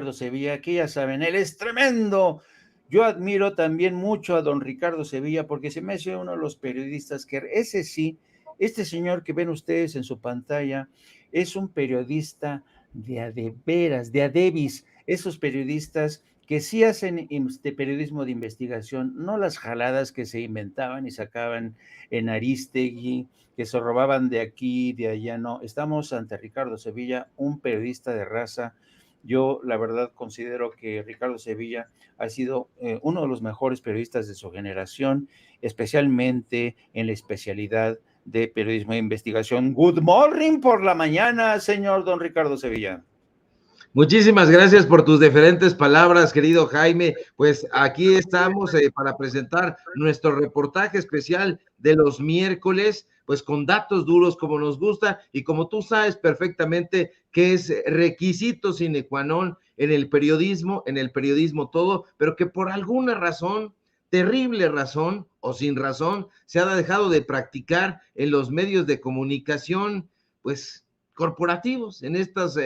Ricardo Sevilla, que ya saben, él es tremendo. Yo admiro también mucho a don Ricardo Sevilla porque se me hace uno de los periodistas que ese sí, este señor que ven ustedes en su pantalla, es un periodista de veras, de adebis, esos periodistas que sí hacen periodismo de investigación, no las jaladas que se inventaban y sacaban en Aristegui, que se robaban de aquí, de allá, no. Estamos ante Ricardo Sevilla, un periodista de raza. Yo, la verdad, considero que Ricardo Sevilla ha sido uno de los mejores periodistas de su generación, especialmente en la especialidad de periodismo de investigación. Good morning por la mañana, señor don Ricardo Sevilla. Muchísimas gracias por tus diferentes palabras, querido Jaime. Pues aquí estamos para presentar nuestro reportaje especial de los miércoles, pues con datos duros como nos gusta y como tú sabes perfectamente que es requisito sine qua non en el periodismo todo, pero que por alguna razón, terrible razón o sin razón, se ha dejado de practicar en los medios de comunicación, pues corporativos, en estas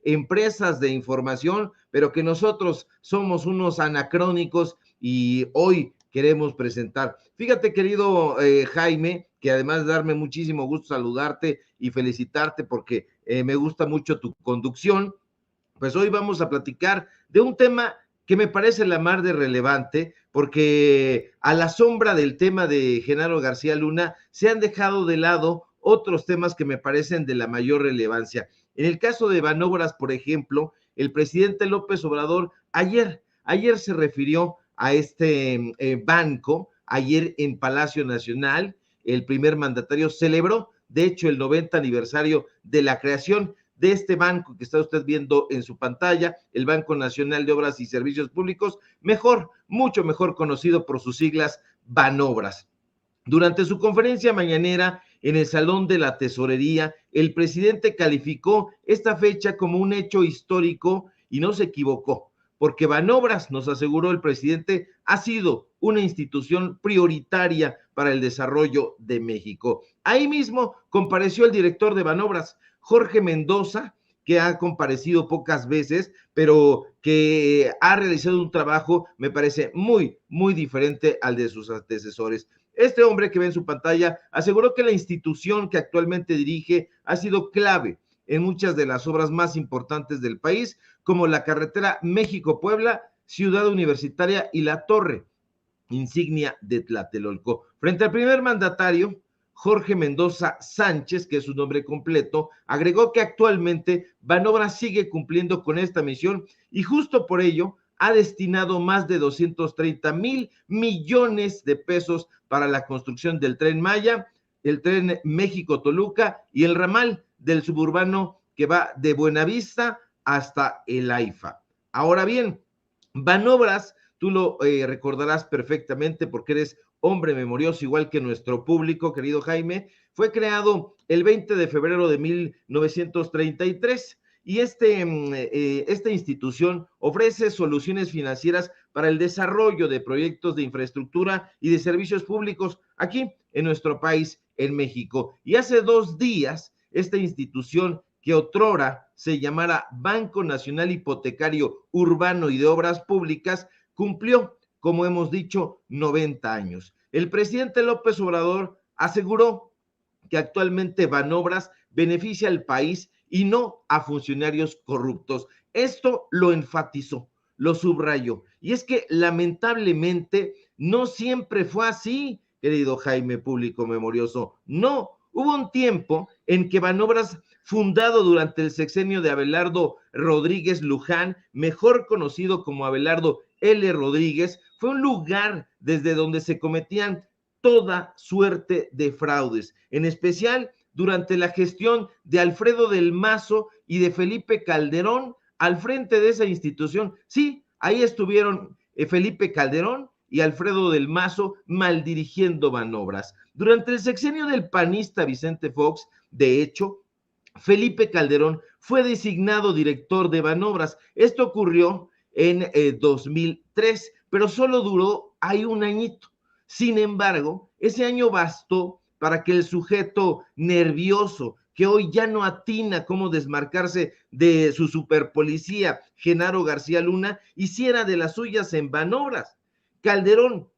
empresas de información, pero que nosotros somos unos anacrónicos y hoy queremos presentar. Fíjate, querido Jaime, que además de darme muchísimo gusto saludarte y felicitarte porque me gusta mucho tu conducción, pues hoy vamos a platicar de un tema que me parece la mar de relevante, porque a la sombra del tema de Genaro García Luna se han dejado de lado otros temas que me parecen de la mayor relevancia. En el caso de Banobras, por ejemplo, el presidente López Obrador ayer se refirió a este banco, ayer en Palacio Nacional, el primer mandatario celebró, de hecho, el 90 aniversario de la creación de este banco que está usted viendo en su pantalla, el Banco Nacional de Obras y Servicios Públicos, mucho mejor conocido por sus siglas Banobras. Durante su conferencia mañanera en el Salón de la Tesorería, el presidente calificó esta fecha como un hecho histórico y no se equivocó, porque Banobras, nos aseguró el presidente, ha sido una institución prioritaria para el desarrollo de México. Ahí mismo compareció el director de Banobras, Jorge Mendoza, que ha comparecido pocas veces, pero que ha realizado un trabajo, me parece, muy, muy diferente al de sus antecesores. Este hombre que ve en su pantalla aseguró que la institución que actualmente dirige ha sido clave en muchas de las obras más importantes del país, como la carretera México-Puebla, Ciudad Universitaria y la Torre, insignia de Tlatelolco. Frente al primer mandatario, Jorge Mendoza Sánchez, que es su nombre completo, agregó que actualmente Banobras sigue cumpliendo con esta misión y justo por ello ha destinado más de 230,000 millones de pesos para la construcción del Tren Maya, el Tren México-Toluca y el ramal del suburbano que va de Buenavista hasta el AIFA. Ahora bien, Banobras, tú lo recordarás perfectamente porque eres hombre memorioso, igual que nuestro público, querido Jaime, fue creado el 20 de febrero de 1933 y esta institución ofrece soluciones financieras para el desarrollo de proyectos de infraestructura y de servicios públicos aquí en nuestro país, en México. Y hace 2 días, esta institución que otrora se llamara Banco Nacional Hipotecario Urbano y de Obras Públicas, cumplió, como hemos dicho, 90 años. El presidente López Obrador aseguró que actualmente Banobras beneficia al país y no a funcionarios corruptos. Esto lo enfatizó, lo subrayó. Y es que lamentablemente no siempre fue así, querido Jaime, público memorioso. No, hubo un tiempo en que Banobras, fundado durante el sexenio de Abelardo Rodríguez Luján, mejor conocido como Abelardo L. Rodríguez, fue un lugar desde donde se cometían toda suerte de fraudes, en especial durante la gestión de Alfredo del Mazo y de Felipe Calderón al frente de esa institución. Sí, ahí estuvieron Felipe Calderón y Alfredo del Mazo maldirigiendo Banobras. Durante el sexenio del panista Vicente Fox, de hecho, Felipe Calderón fue designado director de Banobras. Esto ocurrió en 2003, pero solo duró ahí un añito. Sin embargo, ese año bastó para que el sujeto nervioso que hoy ya no atina cómo desmarcarse de su superpolicía, Genaro García Luna, hiciera de las suyas en Banobras. Calderón,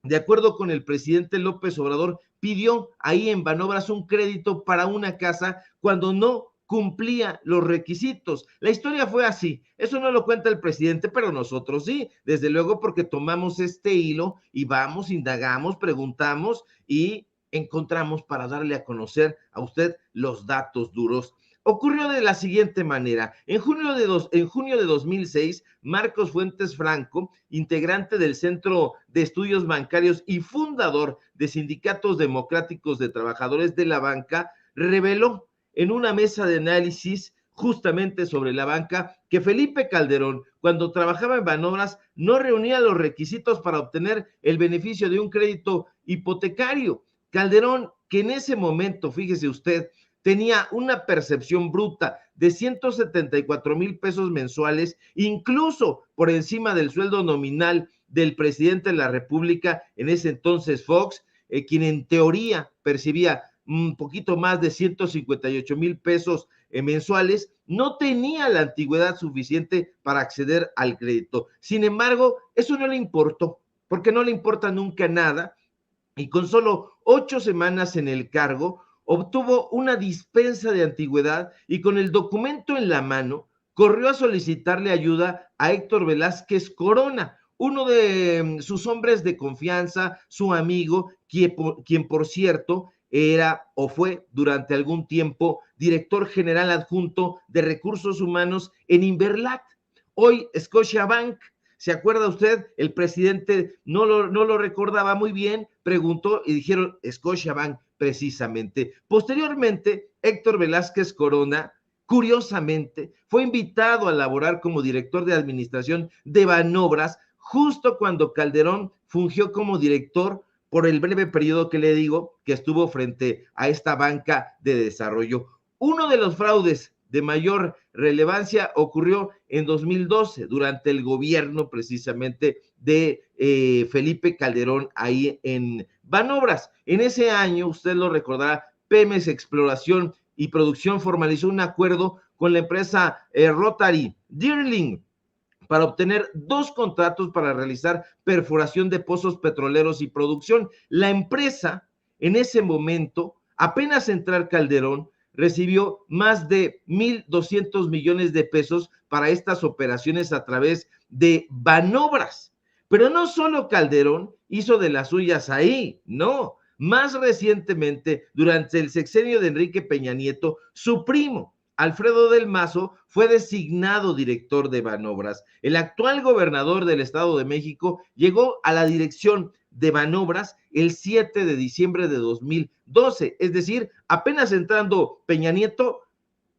de acuerdo con el presidente López Obrador, pidió ahí en Banobras un crédito para una casa cuando no cumplía los requisitos. La historia fue así, eso no lo cuenta el presidente, pero nosotros sí, desde luego porque tomamos este hilo y vamos, indagamos, preguntamos y encontramos para darle a conocer a usted los datos duros. Ocurrió de la siguiente manera. En junio de 2006, Marcos Fuentes Franco, integrante del Centro de Estudios Bancarios y fundador de Sindicatos Democráticos de Trabajadores de la Banca, reveló en una mesa de análisis justamente sobre la banca que Felipe Calderón, cuando trabajaba en Banobras, no reunía los requisitos para obtener el beneficio de un crédito hipotecario. Calderón, que en ese momento, fíjese usted, tenía una percepción bruta de 174,000 pesos mensuales, incluso por encima del sueldo nominal del presidente de la República, en ese entonces Fox, quien en teoría percibía un poquito más de 158,000 pesos mensuales, no tenía la antigüedad suficiente para acceder al crédito. Sin embargo, eso no le importó, porque no le importa nunca nada, y con solo 8 semanas en el cargo, obtuvo una dispensa de antigüedad y con el documento en la mano, corrió a solicitarle ayuda a Héctor Velázquez Corona, uno de sus hombres de confianza, su amigo, quien por cierto era o fue durante algún tiempo director general adjunto de recursos humanos en Inverlat, hoy Scotiabank. ¿Se acuerda usted? El presidente no lo recordaba muy bien, preguntó y dijeron Scotiabank precisamente. Posteriormente, Héctor Velázquez Corona, curiosamente, fue invitado a laborar como director de administración de Banobras justo cuando Calderón fungió como director por el breve periodo que le digo que estuvo frente a esta banca de desarrollo. Uno de los fraudes de mayor relevancia ocurrió en 2012, durante el gobierno precisamente de Felipe Calderón ahí en Banobras. En ese año, usted lo recordará, Pemex Exploración y Producción formalizó un acuerdo con la empresa Rotary Dirling para obtener 2 contratos para realizar perforación de pozos petroleros y producción. La empresa, en ese momento, apenas entrar Calderón, recibió más de 1,200 millones de pesos para estas operaciones a través de Banobras. Pero no solo Calderón hizo de las suyas ahí, no. Más recientemente, durante el sexenio de Enrique Peña Nieto, su primo, Alfredo del Mazo, fue designado director de Banobras. El actual gobernador del Estado de México llegó a la dirección de Banobras el 7 de diciembre de 2012, es decir, apenas entrando Peña Nieto,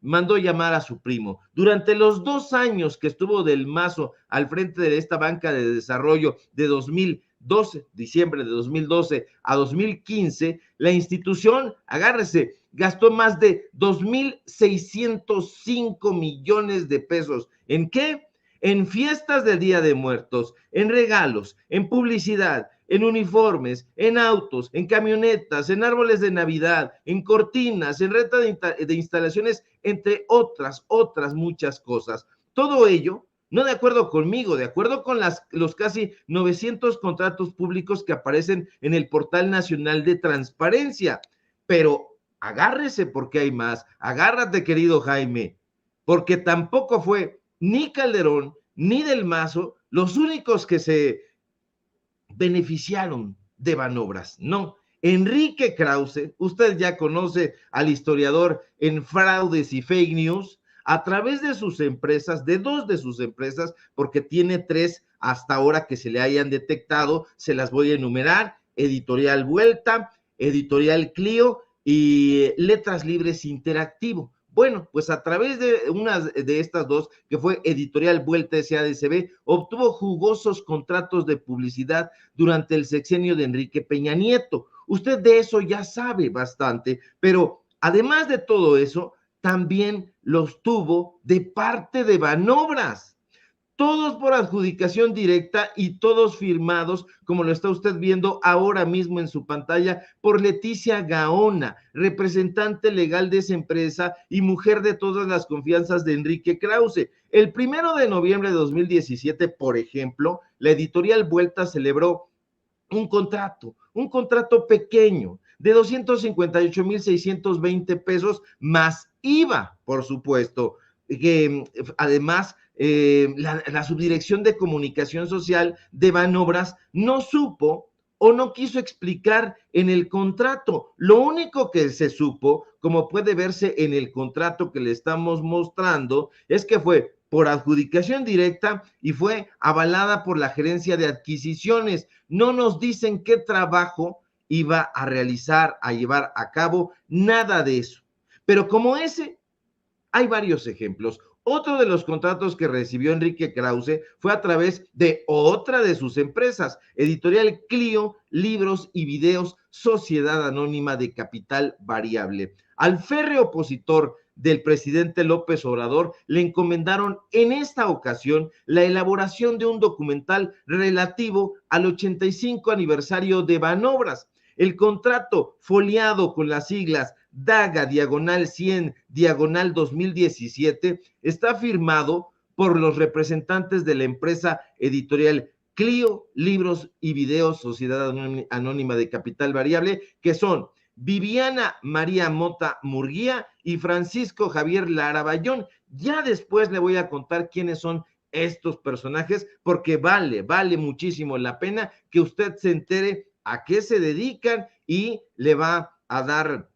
mandó llamar a su primo. Durante los 2 años que estuvo del Mazo al frente de esta banca de desarrollo de 2012, diciembre de 2012 a 2015, la institución, agárrese, gastó más de 2,605 millones de pesos. ¿En qué? En fiestas del Día de Muertos, en regalos, en publicidad, en uniformes, en autos, en camionetas, en árboles de Navidad, en cortinas, en renta de instalaciones, entre otras muchas cosas. Todo ello, no de acuerdo conmigo, de acuerdo con los casi 900 contratos públicos que aparecen en el Portal Nacional de Transparencia. Pero agárrese porque hay más, agárrate querido Jaime, porque tampoco fue ni Calderón ni del Mazo los únicos que se beneficiaron de Banobras, no. Enrique Krause, usted ya conoce al historiador en fraudes y fake news, a través de sus empresas, de 2 de sus empresas, porque tiene 3 hasta ahora que se le hayan detectado, se las voy a enumerar: Editorial Vuelta, Editorial Clio y Letras Libres Interactivo. Bueno, pues a través de una de estas 2, que fue Editorial Vuelta SADCB, obtuvo jugosos contratos de publicidad durante el sexenio de Enrique Peña Nieto. Usted de eso ya sabe bastante, pero además de todo eso, también los tuvo de parte de Banobras. todos por adjudicación directa y todos firmados, como lo está usted viendo ahora mismo en su pantalla, por Leticia Gaona, representante legal de esa empresa y mujer de todas las confianzas de Enrique Krause. El 1 de noviembre de 2017, por ejemplo, la editorial Vuelta celebró un contrato pequeño de 258,620 pesos más IVA, por supuesto, que además la Subdirección de Comunicación Social de Banobras no supo o no quiso explicar en el contrato. Lo único que se supo, como puede verse en el contrato que le estamos mostrando, es que fue por adjudicación directa y fue avalada por la Gerencia de Adquisiciones. No nos dicen qué trabajo iba a realizar, a llevar a cabo, nada de eso. Pero como ese, hay varios ejemplos. Otro de los contratos que recibió Enrique Krause fue a través de otra de sus empresas, Editorial Clio, Libros y Videos, Sociedad Anónima de Capital Variable. Al férreo opositor del presidente López Obrador le encomendaron en esta ocasión la elaboración de un documental relativo al 85 aniversario de Banobras. El contrato foliado con las siglas DAGA diagonal 100 diagonal 2017 está firmado por los representantes de la empresa editorial Clio, Libros y Videos, Sociedad Anónima de Capital Variable, que son Viviana María Mota Murguía y Francisco Javier Lara Bayón. Ya después le voy a contar quiénes son estos personajes, porque vale muchísimo la pena que usted se entere a qué se dedican y le va a dar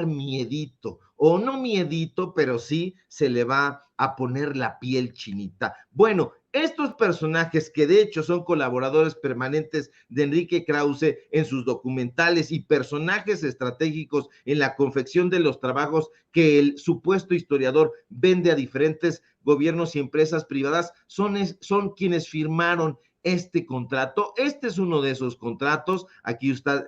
miedito, o no miedito, pero sí se le va a poner la piel chinita. Bueno, estos personajes que de hecho son colaboradores permanentes de Enrique Krause en sus documentales y personajes estratégicos en la confección de los trabajos que el supuesto historiador vende a diferentes gobiernos y empresas privadas, son quienes firmaron este contrato. Este es uno de esos contratos. Aquí usted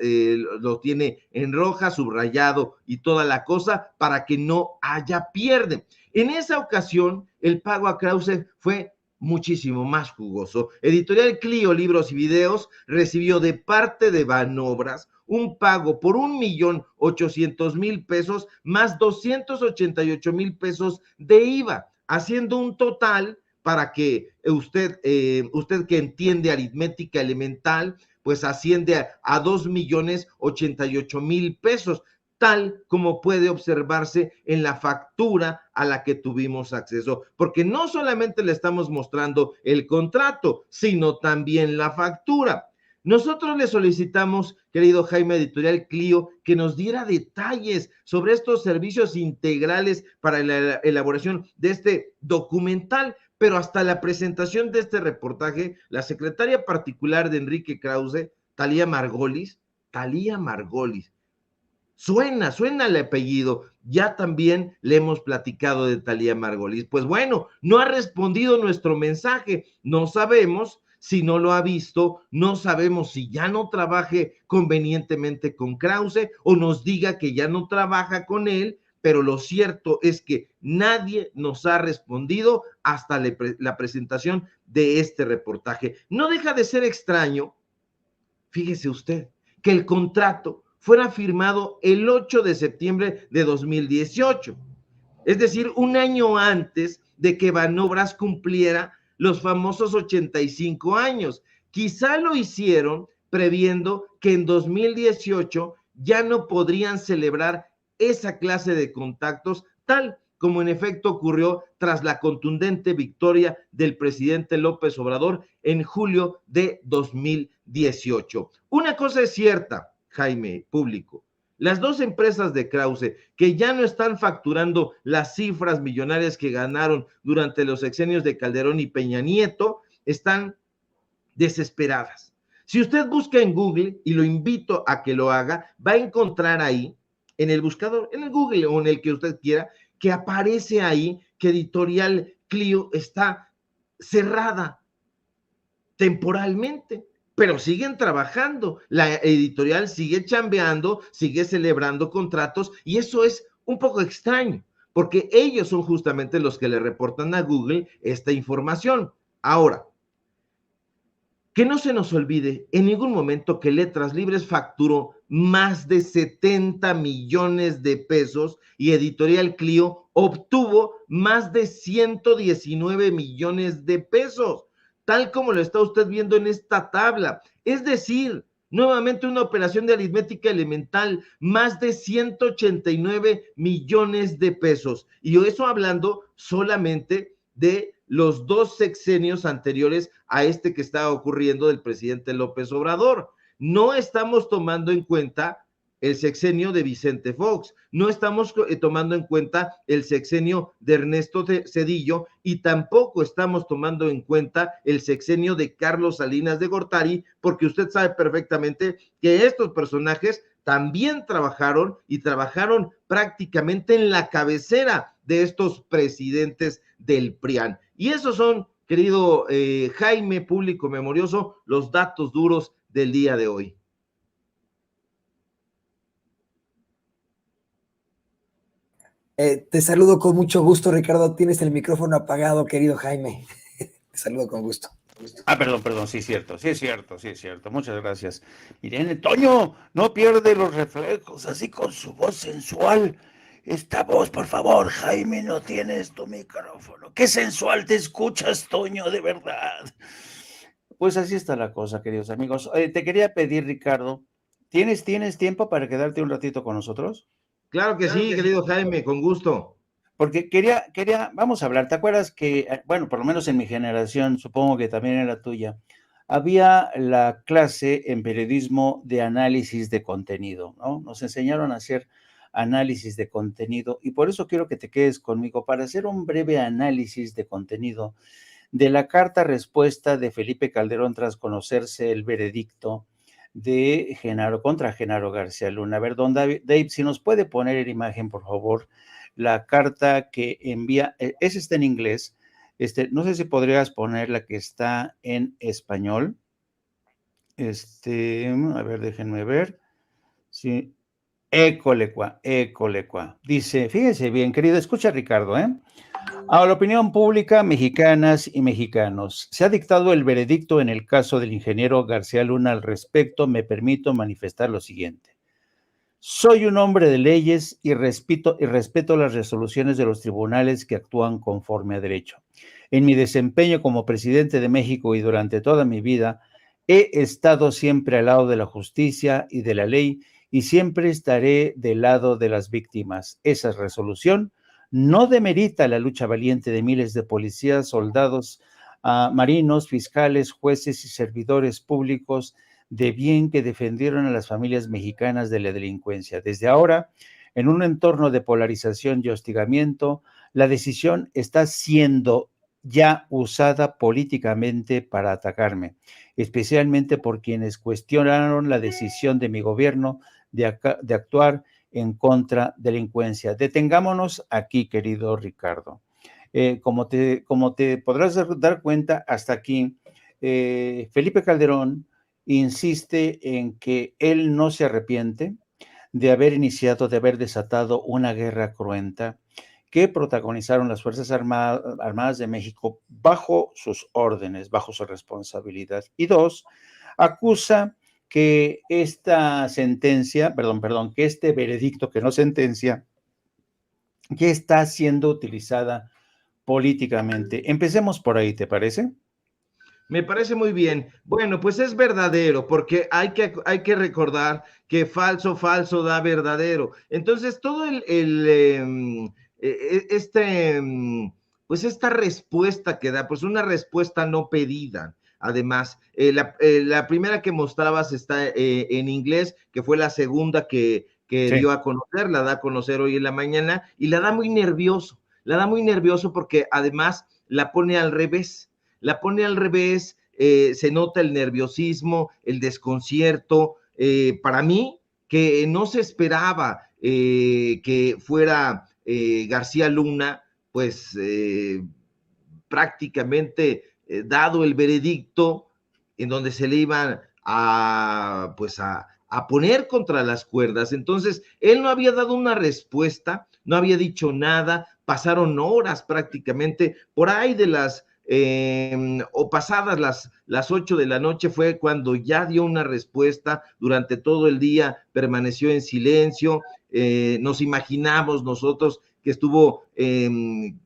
lo tiene en roja, subrayado y toda la cosa para que no haya pierde. En esa ocasión, el pago a Krause fue muchísimo más jugoso. Editorial Clio, Libros y Videos recibió de parte de Banobras un pago por 1,800,000 pesos más 288,000 pesos de IVA, haciendo un total para que usted que entiende aritmética elemental, pues asciende a 2,088,000 pesos, tal como puede observarse en la factura a la que tuvimos acceso, porque no solamente le estamos mostrando el contrato, sino también la factura. Nosotros le solicitamos, querido Jaime, Editorial Clio, que nos diera detalles sobre estos servicios integrales para la elaboración de este documental, pero hasta la presentación de este reportaje, la secretaria particular de Enrique Krause, Talía Margolis, suena el apellido, ya también le hemos platicado de Talía Margolis. Pues bueno, no ha respondido nuestro mensaje, no sabemos si no lo ha visto, no sabemos si ya no trabaje convenientemente con Krause o nos diga que ya no trabaja con él, pero lo cierto es que nadie nos ha respondido hasta la presentación de este reportaje. No deja de ser extraño, fíjese usted, que el contrato fuera firmado el 8 de septiembre de 2018, es decir, un año antes de que Banobras cumpliera los famosos 85 años. Quizá lo hicieron previendo que en 2018 ya no podrían celebrar esa clase de contactos, tal como en efecto ocurrió tras la contundente victoria del presidente López Obrador en julio de 2018. Una cosa es cierta, Jaime, público. Las dos empresas de Krause, que ya no están facturando las cifras millonarias que ganaron durante los sexenios de Calderón y Peña Nieto, están desesperadas. Si usted busca en Google, y lo invito a que lo haga, va a encontrar ahí, en el buscador, en el Google o en el que usted quiera, que aparece ahí que Editorial Clio está cerrada temporalmente, pero siguen trabajando, la editorial sigue chambeando, sigue celebrando contratos, y eso es un poco extraño, porque ellos son justamente los que le reportan a Google esta información. Ahora, que no se nos olvide en ningún momento que Letras Libres facturó más de 70 millones de pesos y Editorial Clio obtuvo más de 119 millones de pesos, tal como lo está usted viendo en esta tabla. Es decir, nuevamente una operación de aritmética elemental, más de 189 millones de pesos. Y eso hablando solamente de los 2 sexenios anteriores a este que está ocurriendo del presidente López Obrador. No estamos tomando en cuenta el sexenio de Vicente Fox, no estamos tomando en cuenta el sexenio de Ernesto Zedillo y tampoco estamos tomando en cuenta el sexenio de Carlos Salinas de Gortari, porque usted sabe perfectamente que estos personajes también trabajaron y trabajaron prácticamente en la cabecera de estos presidentes del PRIAN. Y esos son, querido Jaime, público memorioso, los datos duros del día de hoy. Te saludo con mucho gusto, Ricardo. Tienes el micrófono apagado, querido Jaime. Te saludo con gusto. Perdón, sí es cierto. Muchas gracias. Miren, Toño, no pierde los reflejos, así con su voz sensual. Esta voz, por favor, Jaime, no tienes tu micrófono. Qué sensual te escuchas, Toño, de verdad. Pues así está la cosa, queridos amigos. Te quería pedir, Ricardo, ¿tienes tiempo para quedarte un ratito con nosotros? Claro que sí, querido Jaime, con gusto. Porque vamos a hablar, ¿te acuerdas que, bueno, por lo menos en mi generación, supongo que también en la tuya, había la clase en periodismo de análisis de contenido, ¿no? Nos enseñaron a hacer análisis de contenido y por eso quiero que te quedes conmigo para hacer un breve análisis de contenido de la carta respuesta de Felipe Calderón tras conocerse el veredicto de contra Genaro García Luna. A ver, don Dave, si nos puede poner en imagen, por favor, la carta que envía, esa está en inglés, no sé si podrías poner la que está en español. A ver, déjenme ver. Sí. Écolecua. Dice, fíjese bien, querido, escucha Ricardo, A la opinión pública, mexicanas y mexicanos, se ha dictado el veredicto en el caso del ingeniero García Luna. Al respecto, me permito manifestar lo siguiente. Soy un hombre de leyes y respeto las resoluciones de los tribunales que actúan conforme a derecho. En mi desempeño como presidente de México y durante toda mi vida, he estado siempre al lado de la justicia y de la ley y siempre estaré del lado de las víctimas. Esa resolución no demerita la lucha valiente de miles de policías, soldados, marinos, fiscales, jueces y servidores públicos de bien que defendieron a las familias mexicanas de la delincuencia. Desde ahora, en un entorno de polarización y hostigamiento, la decisión está siendo ya usada políticamente para atacarme, especialmente por quienes cuestionaron la decisión de mi gobierno de actuar en contra de la delincuencia. Detengámonos aquí, querido Ricardo. Como te podrás dar cuenta, hasta aquí, Felipe Calderón insiste en que él no se arrepiente de haber desatado una guerra cruenta que protagonizaron las Fuerzas Armadas de México bajo sus órdenes, bajo su responsabilidad. Y dos, acusa que esta sentencia, que este veredicto, que no sentencia, que está siendo utilizada políticamente. Empecemos por ahí, ¿te parece? Me parece muy bien. Bueno, pues es verdadero, porque hay que recordar que falso da verdadero. Entonces, todo pues esta respuesta que da, pues una respuesta no pedida. Además, la primera que mostrabas está en inglés, que fue la segunda que sí dio a conocer, la da a conocer hoy en la mañana, y la da muy nervioso. La da muy nervioso porque además la pone al revés. Se nota el nerviosismo, el desconcierto. Para mí, que no se esperaba que fuera García Luna, pues prácticamente dado el veredicto en donde se le iban a a poner contra las cuerdas. Entonces, él no había dado una respuesta, no había dicho nada, pasaron horas prácticamente, por ahí de o pasadas las 8 de la noche fue cuando ya dio una respuesta. Durante todo el día permaneció en silencio. Nos imaginamos nosotros que estuvo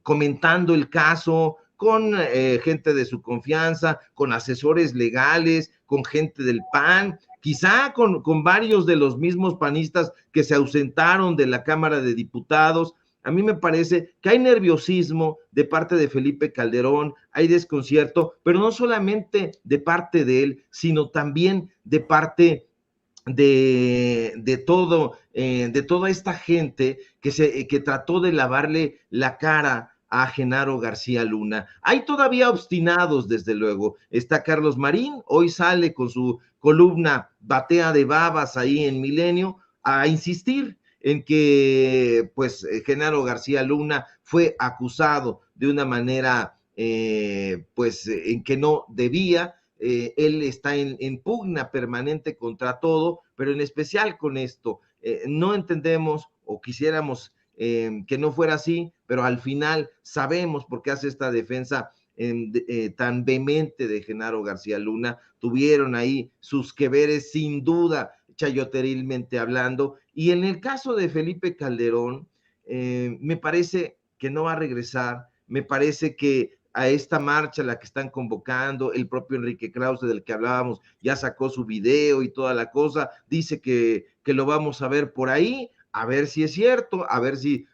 comentando el caso con gente de su confianza, con asesores legales, con gente del PAN, quizá con varios de los mismos panistas que se ausentaron de la Cámara de Diputados. A mí me parece que hay nerviosismo de parte de Felipe Calderón, hay desconcierto, pero no solamente de parte de él, sino también de parte de toda esta gente que trató de lavarle la cara a Genaro García Luna. Hay todavía obstinados, desde luego. Está Carlos Marín, hoy sale con su columna Batea de Babas ahí en Milenio a insistir en que pues Genaro García Luna fue acusado de una manera pues en que no debía. Él está en pugna permanente contra todo, pero en especial con esto. No entendemos o quisiéramos que no fuera así, pero al final sabemos por qué hace esta defensa tan vehemente de Genaro García Luna. Tuvieron ahí sus que veres, sin duda, chayoterilmente hablando, y en el caso de Felipe Calderón, me parece que no va a regresar, me parece que a esta marcha, la que están convocando, el propio Enrique Krause del que hablábamos, ya sacó su video y toda la cosa, dice que lo vamos a ver por ahí, a ver si es cierto, a ver si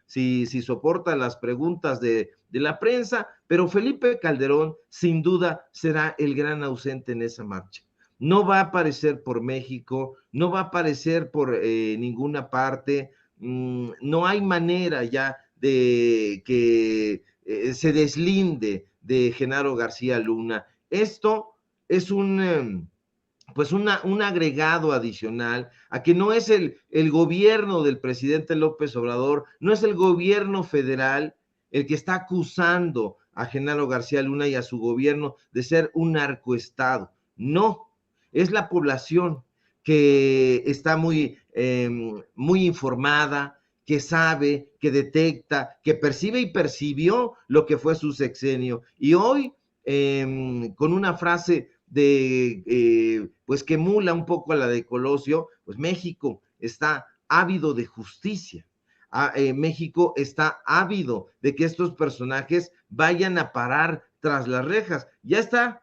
soporta las preguntas de la prensa, pero Felipe Calderón sin duda será el gran ausente en esa marcha. No va a aparecer por México, no va a aparecer por ninguna parte, no hay manera ya de que se deslinde de Genaro García Luna. Esto es un agregado adicional a que no es el gobierno del presidente López Obrador, no es el gobierno federal el que está acusando a Genaro García Luna y a su gobierno de ser un narcoestado. No, es la población que está muy informada, que sabe, que detecta, que percibe y percibió lo que fue su sexenio. Y hoy, con una frase pues que emula un poco a la de Colosio, pues México está ávido de justicia. México está ávido de que estos personajes vayan a parar tras las rejas. Ya está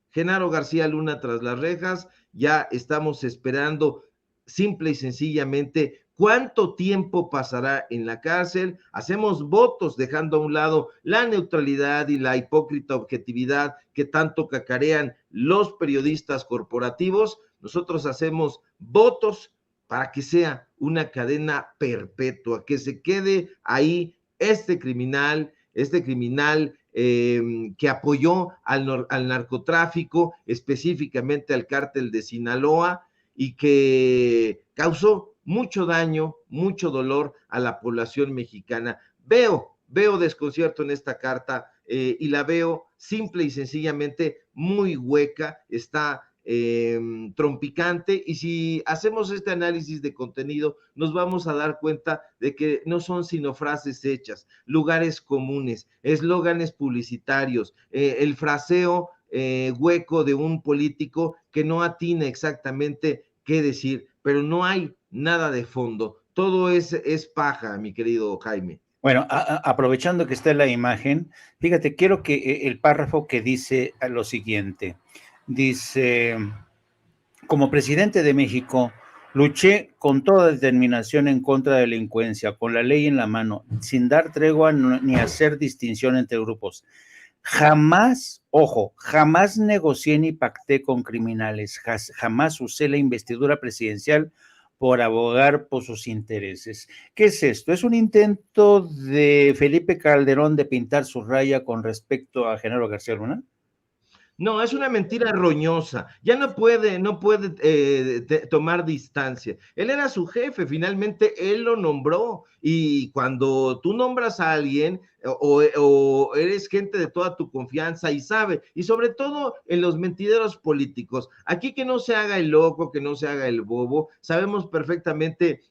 Genaro García Luna tras las rejas, ya estamos esperando simple y sencillamente cuánto tiempo pasará en la cárcel. Hacemos votos dejando a un lado la neutralidad y la hipócrita objetividad que tanto cacarean los periodistas corporativos. Nosotros hacemos votos para que sea una cadena perpetua, que se quede ahí este criminal que apoyó al narcotráfico, específicamente al cártel de Sinaloa, y que causó mucho daño, mucho dolor a la población mexicana. Veo desconcierto en esta carta y la veo simple y sencillamente muy hueca, está trompicante, y si hacemos este análisis de contenido nos vamos a dar cuenta de que no son sino frases hechas, lugares comunes, eslóganes publicitarios, el fraseo hueco de un político que no atina exactamente qué decir, pero no hay nada de fondo, todo es paja, mi querido Jaime. Bueno, aprovechando que está en la imagen, fíjate, quiero que el párrafo que dice lo siguiente, dice: como presidente de México, luché con toda determinación en contra de la delincuencia, con la ley en la mano, sin dar tregua ni hacer distinción entre grupos. Jamás, ojo, jamás negocié ni pacté con criminales, jamás usé la investidura presidencial por abogar por sus intereses. ¿Qué es esto? ¿Es un intento de Felipe Calderón de pintar su raya con respecto a Genaro García Luna? No, es una mentira roñosa. Ya no puede tomar distancia. Él era su jefe, finalmente él lo nombró. Y cuando tú nombras a alguien, o eres gente de toda tu confianza y sabe, y sobre todo en los mentideros políticos. Aquí que no se haga el loco, que no se haga el bobo, sabemos perfectamente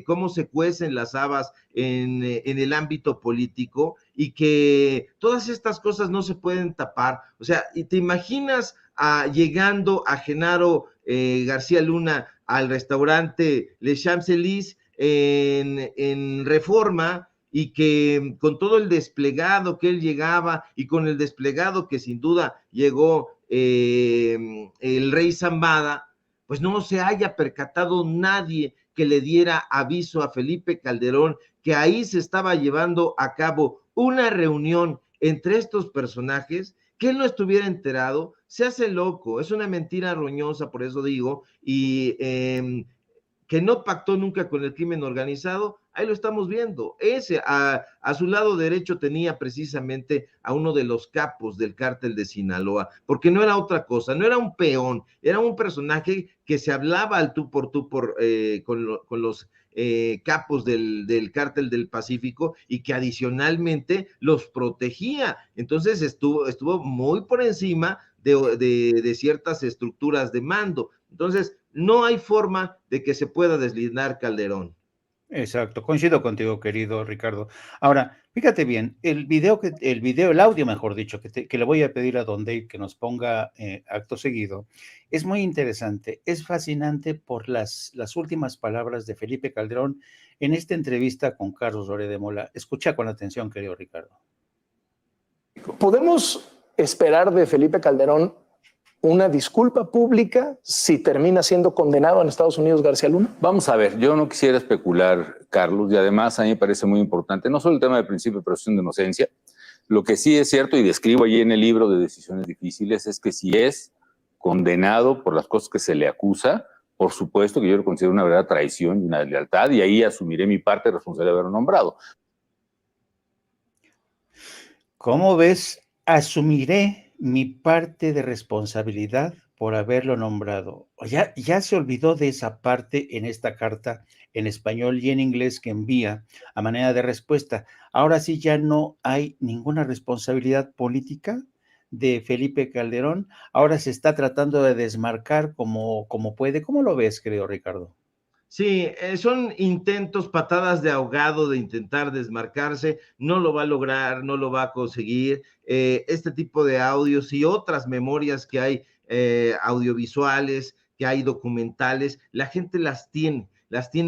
cómo se cuecen las habas en el ámbito político y que todas estas cosas no se pueden tapar. O sea, ¿y te imaginas llegando a Genaro García Luna al restaurante Les Champs-Élysées en Reforma, y que con todo el desplegado que él llegaba y con el desplegado que sin duda llegó el rey Zambada, pues no se haya percatado nadie que le diera aviso a Felipe Calderón que ahí se estaba llevando a cabo una reunión entre estos personajes, que él no estuviera enterado. Se hace loco, es una mentira roñosa, por eso digo, y que no pactó nunca con el crimen organizado, ahí lo estamos viendo. Ese, a su lado derecho tenía precisamente a uno de los capos del cártel de Sinaloa, porque no era otra cosa, no era un peón, era un personaje que se hablaba al tú por con los capos del cártel del Pacífico y que adicionalmente los protegía. Entonces estuvo muy por encima de ciertas estructuras de mando. Entonces, no hay forma de que se pueda deslindar Calderón. Exacto, coincido contigo, querido Ricardo. Ahora, fíjate bien, el audio, mejor dicho, que le voy a pedir a Don Dave que nos ponga acto seguido, es muy interesante, es fascinante por las últimas palabras de Felipe Calderón en esta entrevista con Carlos Loret de Mola. Escucha con atención, querido Ricardo. ¿Podemos esperar de Felipe Calderón una disculpa pública si termina siendo condenado en Estados Unidos García Luna? Vamos a ver, yo no quisiera especular, Carlos, y además a mí me parece muy importante, no solo el tema del principio de presunción de inocencia, lo que sí es cierto, y describo allí en el libro de Decisiones Difíciles, es que si es condenado por las cosas que se le acusa, por supuesto que yo lo considero una verdadera traición y una deslealtad, y ahí asumiré mi parte de responsabilidad de haberlo nombrado. ¿Cómo ves? Asumiré mi parte de responsabilidad por haberlo nombrado. Ya se olvidó de esa parte en esta carta en español y en inglés que envía a manera de respuesta. Ahora sí ya no hay ninguna responsabilidad política de Felipe Calderón. Ahora se está tratando de desmarcar como puede. ¿Cómo lo ves, querido Ricardo? Sí, son intentos, patadas de ahogado de intentar desmarcarse, no lo va a lograr, no lo va a conseguir. Este tipo de audios y otras memorias que hay audiovisuales, que hay documentales, la gente las tiene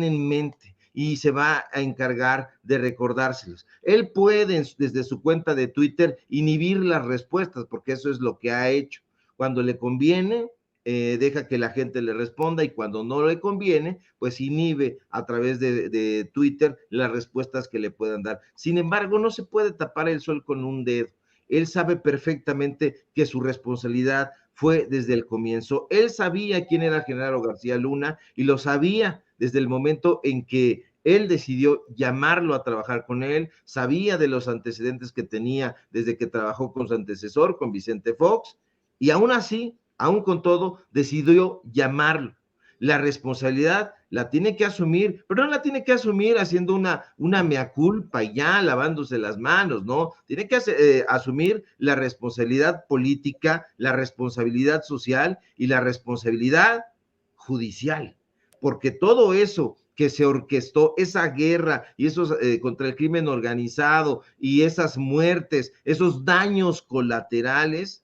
en mente y se va a encargar de recordárselos. Él puede, desde su cuenta de Twitter, inhibir las respuestas, porque eso es lo que ha hecho. Cuando le conviene, deja que la gente le responda, y cuando no le conviene, pues inhibe a través de Twitter las respuestas que le puedan dar. Sin embargo, no se puede tapar el sol con un dedo. Él sabe perfectamente que su responsabilidad fue desde el comienzo. Él sabía quién era Genaro García Luna y lo sabía desde el momento en que él decidió llamarlo a trabajar con él, sabía de los antecedentes que tenía desde que trabajó con su antecesor, con Vicente Fox, y aún así, aún con todo, decidió llamarlo. La responsabilidad la tiene que asumir, pero no la tiene que asumir haciendo una mea culpa y ya lavándose las manos, ¿no? Tiene que asumir la responsabilidad política, la responsabilidad social y la responsabilidad judicial, porque todo eso que se orquestó, esa guerra y esos contra el crimen organizado y esas muertes, esos daños colaterales,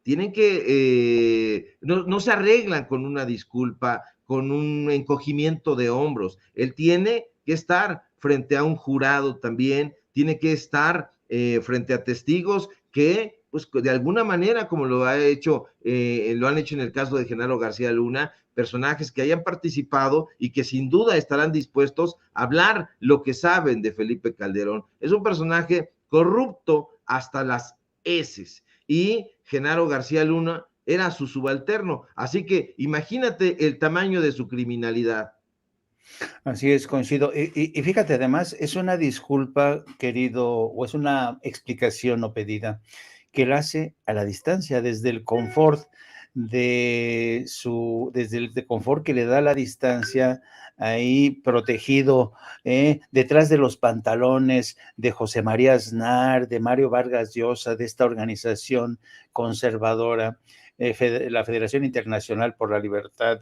tienen que, no se arreglan con una disculpa, con un encogimiento de hombros. Él tiene que estar frente a un jurado también, tiene que estar frente a testigos que, pues de alguna manera, como lo han hecho en el caso de Genaro García Luna, personajes que hayan participado y que sin duda estarán dispuestos a hablar lo que saben de Felipe Calderón. Es un personaje corrupto hasta las heces, y Genaro García Luna era su subalterno. Así que imagínate el tamaño de su criminalidad. Así es, coincido. Y fíjate, además, es una disculpa, querido, o es una explicación no pedida, que él hace a la distancia, desde el confort desde el de confort que le da la distancia, ahí protegido, detrás de los pantalones de José María Aznar, de Mario Vargas Llosa, de esta organización conservadora, la Federación Internacional por la Libertad,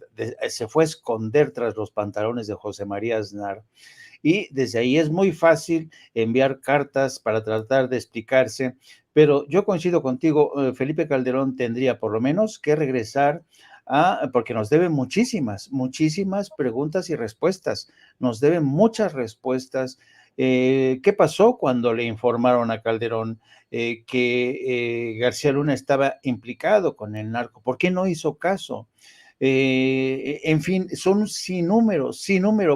se fue a esconder tras los pantalones de José María Aznar. Y desde ahí es muy fácil enviar cartas para tratar de explicarse, pero yo coincido contigo, Felipe Calderón tendría por lo menos que regresar porque nos debe muchísimas preguntas y respuestas, nos deben muchas respuestas. ¿Qué pasó cuando le informaron a Calderón que García Luna estaba implicado con el narco? ¿Por qué no hizo caso? En fin, son sin número,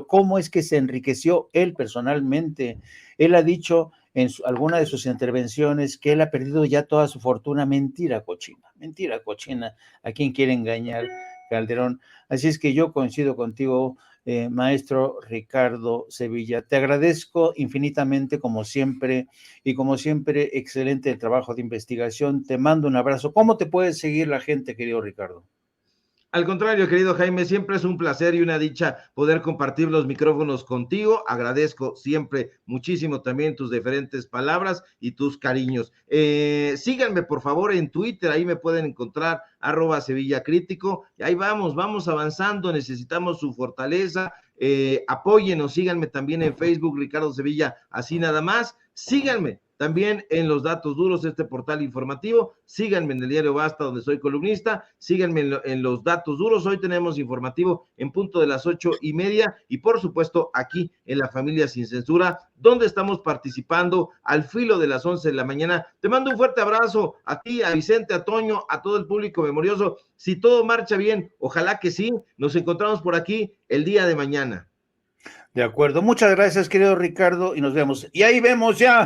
cómo es que se enriqueció él personalmente. Él ha dicho en alguna de sus intervenciones que él ha perdido ya toda su fortuna. Mentira cochina, a quien quiere engañar Calderón. Así es que yo coincido contigo, maestro Ricardo Sevilla. Te agradezco infinitamente, como siempre, excelente el trabajo de investigación. Te mando un abrazo. ¿Cómo te puede seguir la gente, querido Ricardo? Al contrario, querido Jaime, siempre es un placer y una dicha poder compartir los micrófonos contigo. Agradezco siempre muchísimo también tus diferentes palabras y tus cariños. Síganme, por favor, en Twitter, ahí me pueden encontrar, @SevillaCrítico. Y ahí vamos avanzando, necesitamos su fortaleza. Apóyenos, síganme también en Facebook, Ricardo Sevilla, así nada más. Síganme también en Los Datos Duros, este portal informativo. Síganme en el diario Basta, donde soy columnista. Síganme en Los Datos Duros. Hoy tenemos informativo en punto de las 8:30. Y por supuesto, aquí en La Familia Sin Censura, donde estamos participando al filo de las 11 de la mañana. Te mando un fuerte abrazo a ti, a Vicente, a Toño, a todo el público memorioso. Si todo marcha bien, ojalá que sí. Nos encontramos por aquí el día de mañana. De acuerdo. Muchas gracias, querido Ricardo, y nos vemos. Y ahí vemos ya.